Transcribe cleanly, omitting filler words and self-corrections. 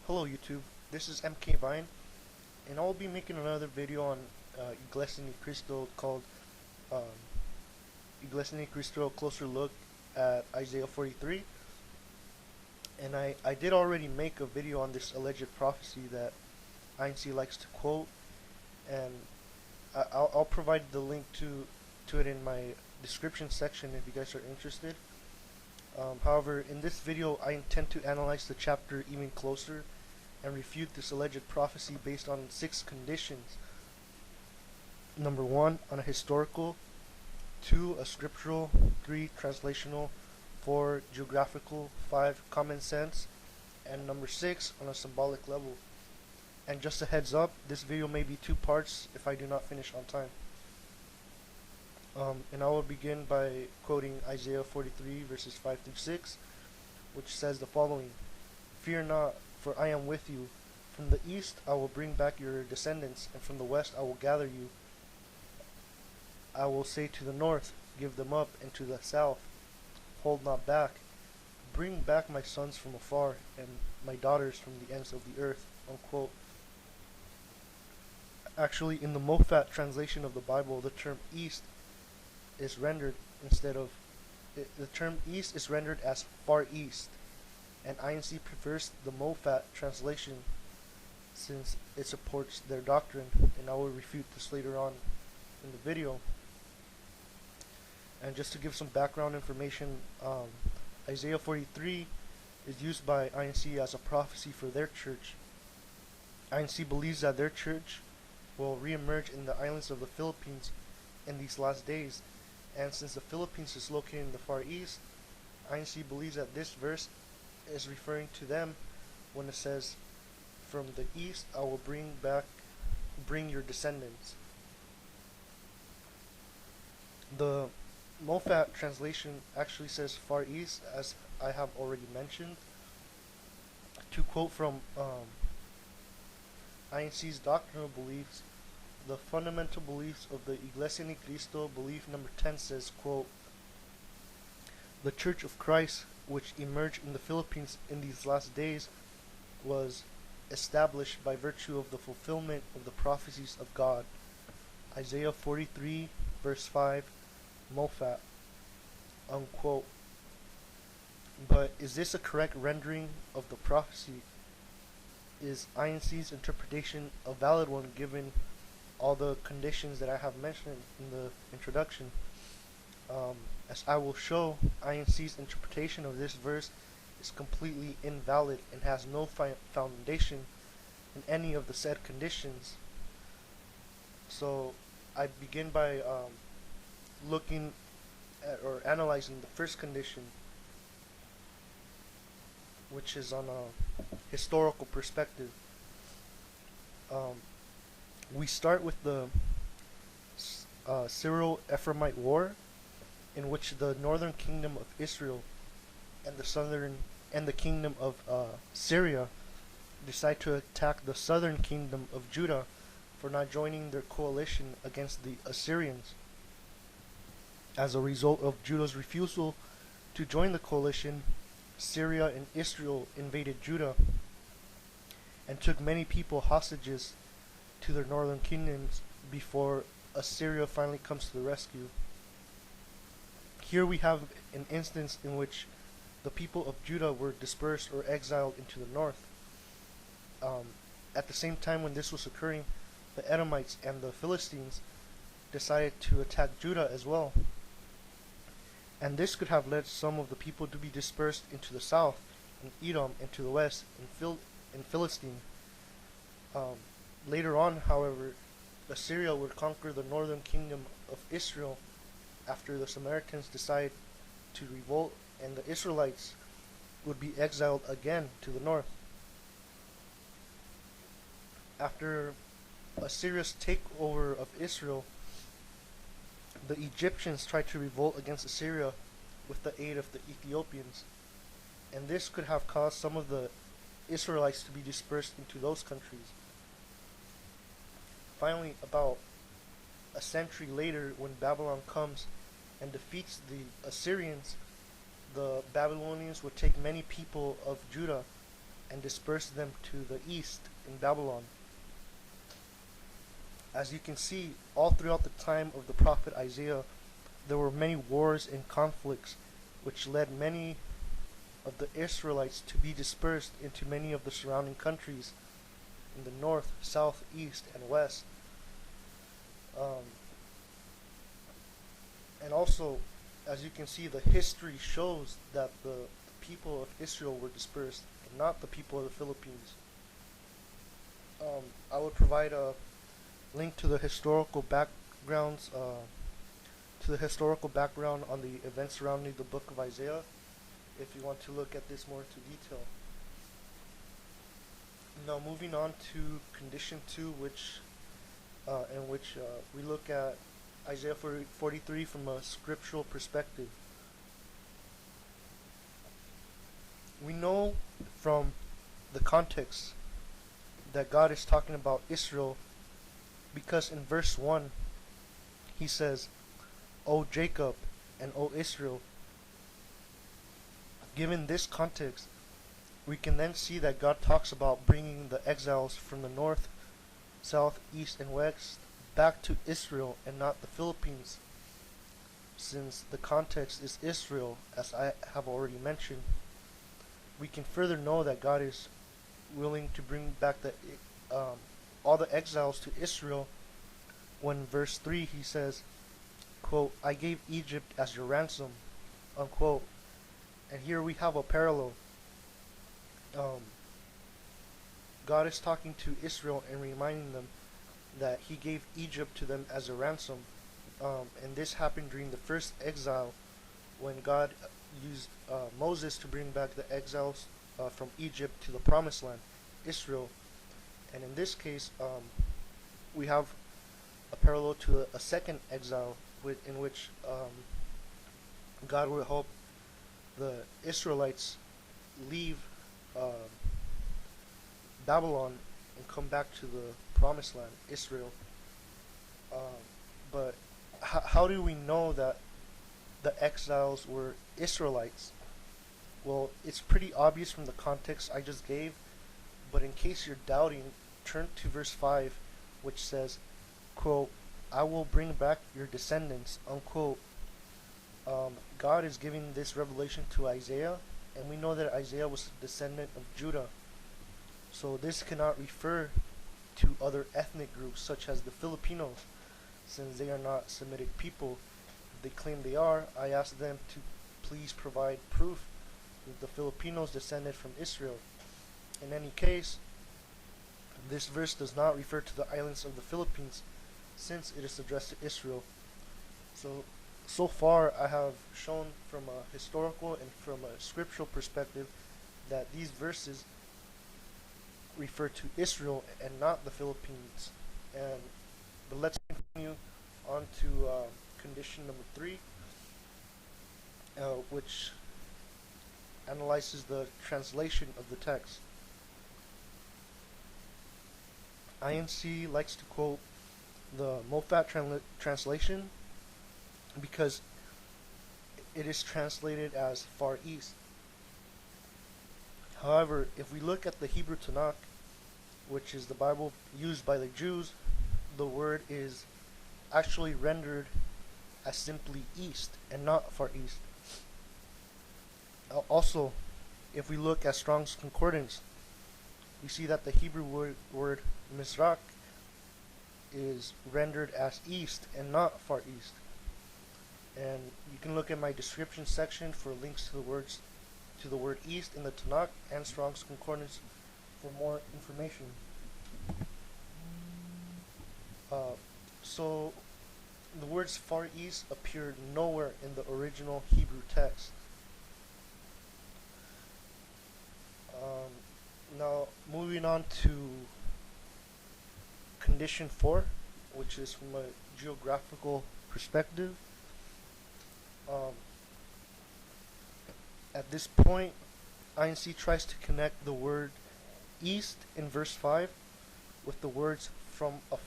Hello YouTube, this is MK Vine, and I'll be making another video on Iglesia ni Cristo called um, Iglesia ni Cristo Closer Look at Isaiah 43. And I did already make a video on this alleged prophecy that INC likes to quote, and I'll provide the link to it in my description section if you guys are interested. However, in this video I intend to analyze the chapter even closer and refute this alleged prophecy based on 6 conditions. Number 1, on a historical. 2, a scriptural. 3, translational. 4, geographical. 5, common sense. And number 6, on a symbolic level. And just a heads up, this video may be 2 parts if I do not finish on time. And I will begin by quoting Isaiah 43 verses 5 through 6, which says the following: "Fear not, for I am with you. From the east I will bring back your descendants, and from the west I will gather you. I will say to the north, give them up, and to the south, hold not back. Bring back my sons from afar, and my daughters from the ends of the earth." Unquote. Actually, in the Mofat translation of the Bible, the term east is rendered the term east is rendered as far east, and INC prefers the Mofat translation since it supports their doctrine, and I will refute this later on in the video. And just to give some background information, Isaiah 43 is used by INC as a prophecy for their church. INC believes that their church will re-emerge in the islands of the Philippines in these last days, and since the Philippines is located in the Far East, INC believes that this verse is referring to them when it says, "From the east I will bring your descendants." The Mofat translation actually says Far East, as I have already mentioned. To quote from INC's doctrinal beliefs, the fundamental beliefs of the Iglesia ni Cristo belief number 10 says, quote, "The Church of Christ, which emerged in the Philippines in these last days, was established by virtue of the fulfillment of the prophecies of God." Isaiah 43 verse 5, Mofat. Unquote. But is this a correct rendering of the prophecy? Is INC's interpretation a valid one given all the conditions that I have mentioned in the introduction? As I will show, INC's interpretation of this verse is completely invalid and has no foundation in any of the said conditions. So I begin by looking at or analyzing the first condition, which is on a historical perspective. We start with the Syro-Ephraimite War, in which the northern kingdom of Israel and the kingdom of Syria decide to attack the southern kingdom of Judah for not joining their coalition against the Assyrians. As a result of Judah's refusal to join the coalition, Syria and Israel invaded Judah and took many people hostages to their northern kingdoms before Assyria finally comes to the rescue. Here we have an instance in which the people of Judah were dispersed or exiled into the north. At the same time when this was occurring, the Edomites and the Philistines decided to attack Judah as well. And this could have led some of the people to be dispersed into the south, in Edom, and to the west, in Philistine. Later on, however, Assyria would conquer the northern kingdom of Israel after the Samaritans decided to revolt, and the Israelites would be exiled again to the north. After Assyria's takeover of Israel, the Egyptians tried to revolt against Assyria with the aid of the Ethiopians, and this could have caused some of the Israelites to be dispersed into those countries. Finally, about a century later, when Babylon comes and defeats the Assyrians, the Babylonians would take many people of Judah and dispersed them to the east in Babylon. As you can see, all throughout the time of the prophet Isaiah, there were many wars and conflicts which led many of the Israelites to be dispersed into many of the surrounding countries in the north, south, east, and west. And also, as you can see, the history shows that the people of Israel were dispersed, and not the people of the Philippines. I would provide a link to the historical backgrounds, on the events surrounding the book of Isaiah, if you want to look at this more into detail. Now, moving on to condition 2, in which we look at Isaiah 43 from a scriptural perspective. We know from the context that God is talking about Israel, because in verse 1 he says, O Jacob and O Israel. Given this context, we can then see that God talks about bringing the exiles from the north, south, east, and west back to Israel and not the Philippines, since the context is Israel, as I have already mentioned. We can further know that God is willing to bring back all the exiles to Israel when in verse 3 he says, quote, I gave Egypt as your ransom, unquote. And here we have a parallel. God is talking to Israel and reminding them that he gave Egypt to them as a ransom. And this happened during the first exile, when God used Moses to bring back the exiles from Egypt to the promised land, Israel. And in this case, we have a parallel to a second exile, in which God will help the Israelites leave Babylon and come back to the promised land, Israel. But how do we know that the exiles were Israelites? Well, it's pretty obvious from the context I just gave, but in case you're doubting, turn to verse 5, which says, quote, I will bring back your descendants, unquote. God is giving this revelation to Isaiah, and we know that Isaiah was a descendant of Judah. So this cannot refer to other ethnic groups such as the Filipinos, since they are not Semitic people. If they claim they are, I ask them to please provide proof that the Filipinos descended from Israel. In any case, this verse does not refer to the islands of the Philippines, since it is addressed to Israel. So far I have shown from a historical and from a scriptural perspective that these verses refer to Israel and not the Philippines. But let's continue on to condition number 3, which analyzes the translation of the text. INC likes to quote the Moffat translation because it is translated as Far East. However, if we look at the Hebrew Tanakh, which is the Bible used by the Jews, the word is actually rendered as simply East and not Far East. Also, if we look at Strong's Concordance, we see that the Hebrew word Mizrach is rendered as East and not Far East. And you can look at my description section for links to the word East in the Tanakh and Strong's Concordance for more information. So the words Far East appeared nowhere in the original Hebrew text. Now moving on to condition 4, which is from a geographical perspective. At this point, INC tries to connect the word East in verse 5 with the words from afar.